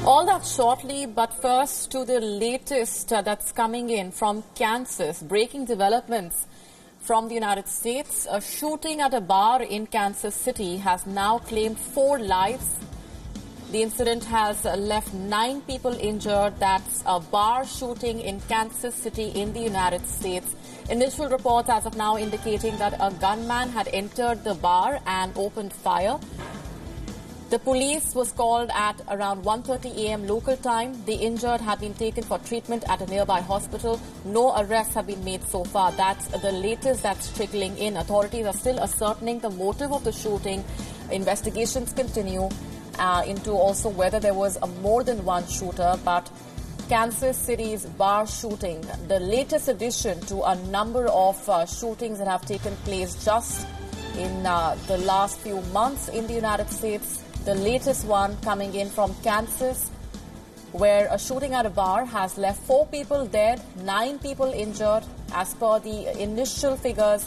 All that shortly, but first to the latest that's coming in from Kansas. Breaking developments from the United States. A shooting at a bar in Kansas City has now claimed 4 lives. The incident has left 9 people injured. That's a bar shooting in Kansas City in the United States. Initial reports as of now indicating that a gunman had entered the bar and opened fire. The police was called at around 1:30 a.m. local time. The injured had been taken for treatment at a nearby hospital. No arrests have been made so far. That's the latest that's trickling in. Authorities are still ascertaining the motive of the shooting. Investigations continue into also whether there was more than one shooter. But Kansas City's bar shooting, the latest addition to a number of shootings that have taken place just in the last few months in the United States. The latest one coming in from Kansas, where a shooting at a bar has left 4 people dead, 9 people injured, as per the initial figures.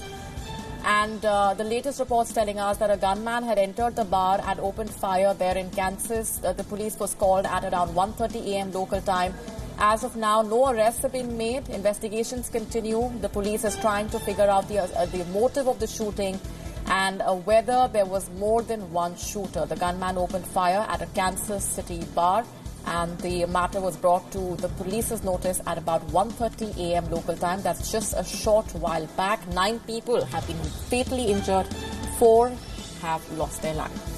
And the latest reports telling us that a gunman had entered the bar and opened fire there in Kansas. The police was called at around 1:30 a.m. local time. As of now, no arrests have been made. Investigations continue. The police is trying to figure out the motive of the shooting and whether there was more than one shooter. The gunman opened fire at a Kansas City bar, and the matter was brought to the police's notice at about 1:30 a.m. local time. That's just a short while back. 9 people have been fatally injured. 4 have lost their lives.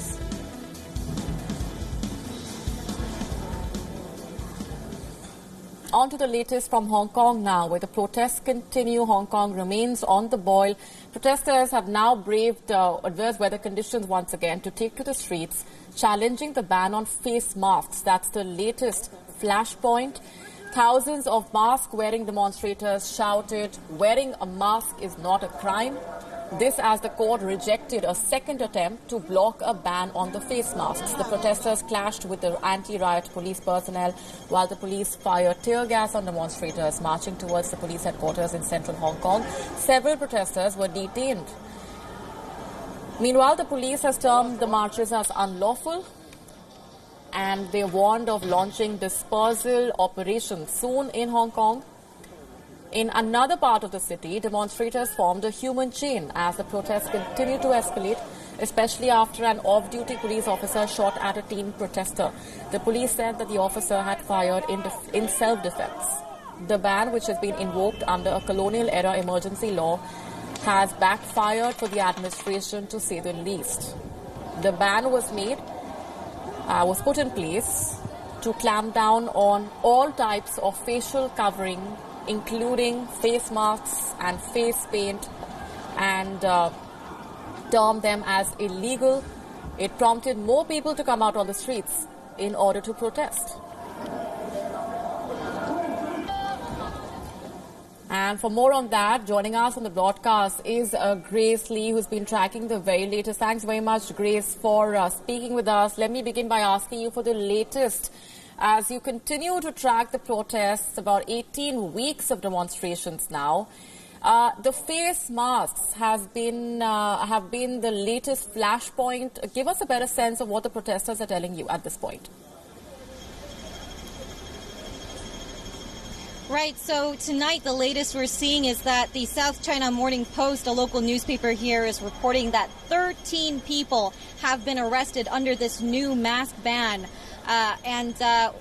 On to the latest from Hong Kong now, where the protests continue. Hong Kong remains on the boil. Protesters have now braved adverse weather conditions once again to take to the streets, challenging the ban on face masks. That's the latest flashpoint. Thousands of mask-wearing demonstrators shouted, "Wearing a mask is not a crime." This as the court rejected a second attempt to block a ban on the face masks. The protesters clashed with the anti-riot police personnel while the police fired tear gas on demonstrators marching towards the police headquarters in central Hong Kong. Several protesters were detained. Meanwhile, the police has termed the marches as unlawful, and they warned of launching dispersal operations soon in Hong Kong. In another part of the city, demonstrators formed a human chain as the protests continued to escalate, especially after an off-duty police officer shot at a teen protester. The police said that the officer had fired in self-defense. The ban, which has been invoked under a colonial-era emergency law, has backfired for the administration, to say the least. The ban was put in place to clamp down on all types of facial covering, including face masks and face paint, and termed them as illegal. It prompted more people to come out on the streets in order to protest. And for more on that, joining us on the broadcast is Grace Lee, who's been tracking the very latest. Thanks very much, Grace, for speaking with us. Let me begin by asking you for the latest. As you continue to track the protests, about 18 weeks of demonstrations now, the face masks have been the latest flashpoint. Give us a better sense of what the protesters are telling you at this point. Right, so tonight the latest we're seeing is that the South China Morning Post, a local newspaper here, is reporting that 13 people have been arrested under this new mask ban. And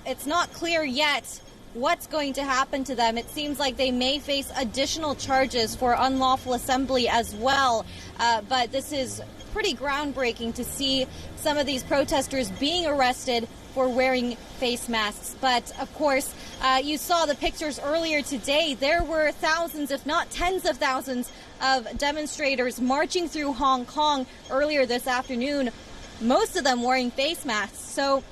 it's not clear yet what's going to happen to them. It seems like they may face additional charges for unlawful assembly as well. But this is pretty groundbreaking to see some of these protesters being arrested for wearing face masks. But of course, you saw the pictures earlier today. There were thousands, if not tens of thousands, of demonstrators marching through Hong Kong earlier this afternoon, most of them wearing face masks. So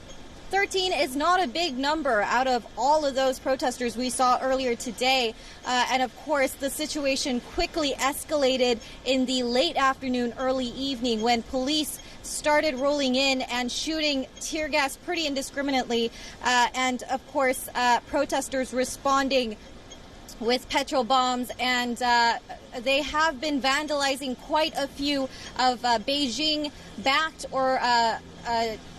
13 is not a big number out of all of those protesters we saw earlier today. And of course, the situation quickly escalated in the late afternoon, early evening, when police started rolling in and shooting tear gas pretty indiscriminately. And of course, protesters responding with petrol bombs, and they have been vandalizing quite a few of Beijing-backed or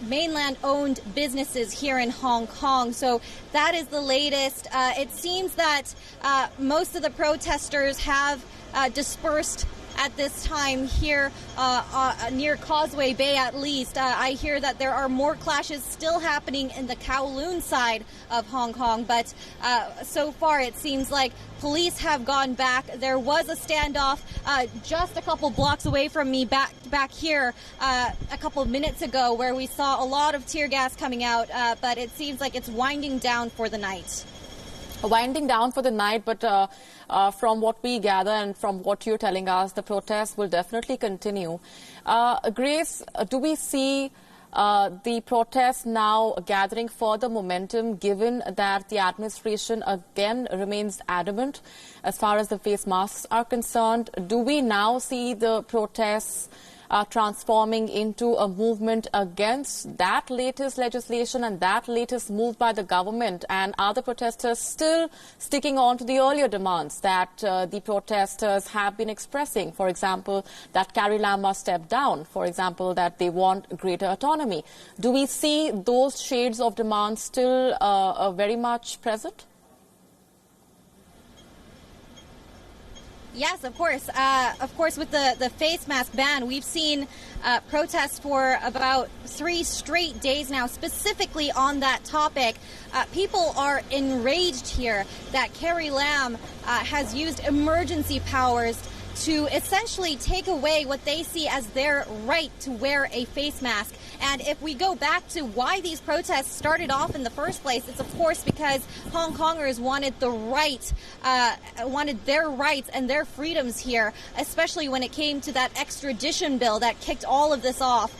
mainland-owned businesses here in Hong Kong. So that is the latest. It seems that most of the protesters have dispersed at this time here near Causeway Bay, at least. I hear that there are more clashes still happening in the Kowloon side of Hong Kong, but so far it seems like police have gone back. There was a standoff just a couple blocks away from me back here a couple of minutes ago, where we saw a lot of tear gas coming out, but it seems like it's winding down for the night. Winding down for the night, but from what we gather and from what you're telling us, the protests will definitely continue. Grace, do we see the protests now gathering further momentum, given that the administration again remains adamant as far as the face masks are concerned? Do we now see the protests transforming into a movement against that latest legislation and that latest move by the government? And are the protesters still sticking on to the earlier demands that the protesters have been expressing? For example, that Carrie Lam must step down. For example, that they want greater autonomy. Do we see those shades of demand still very much present? Yes, of course. With the face mask ban, we've seen protests for about 3 straight days now, specifically on that topic. People are enraged here that Carrie Lam has used emergency powers to essentially take away what they see as their right to wear a face mask. And if we go back to why these protests started off in the first place, it's of course because Hong Kongers wanted their rights and their freedoms here, especially when it came to that extradition bill that kicked all of this off.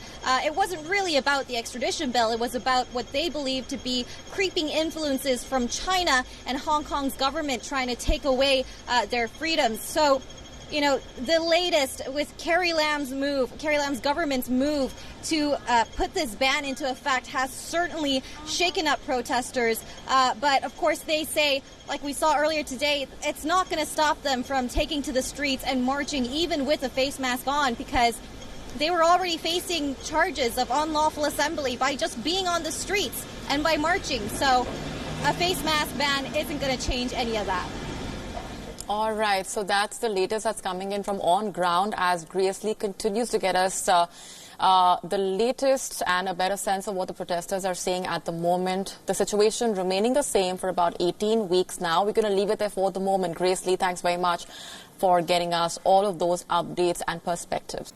It wasn't really about the extradition bill. It was about what they believed to be creeping influences from China and Hong Kong's government trying to take away their freedoms. So, you know, the latest with Carrie Lam's government's move to put this ban into effect has certainly shaken up protesters. But of course, they say, like we saw earlier today, it's not going to stop them from taking to the streets and marching, even with a face mask on, because they were already facing charges of unlawful assembly by just being on the streets and by marching. So a face mask ban isn't going to change any of that. All right, so that's the latest that's coming in from on ground as Grace Lee continues to get us the latest and a better sense of what the protesters are saying at the moment. The situation remaining the same for about 18 weeks now. We're going to leave it there for the moment. Grace Lee, thanks very much for getting us all of those updates and perspectives.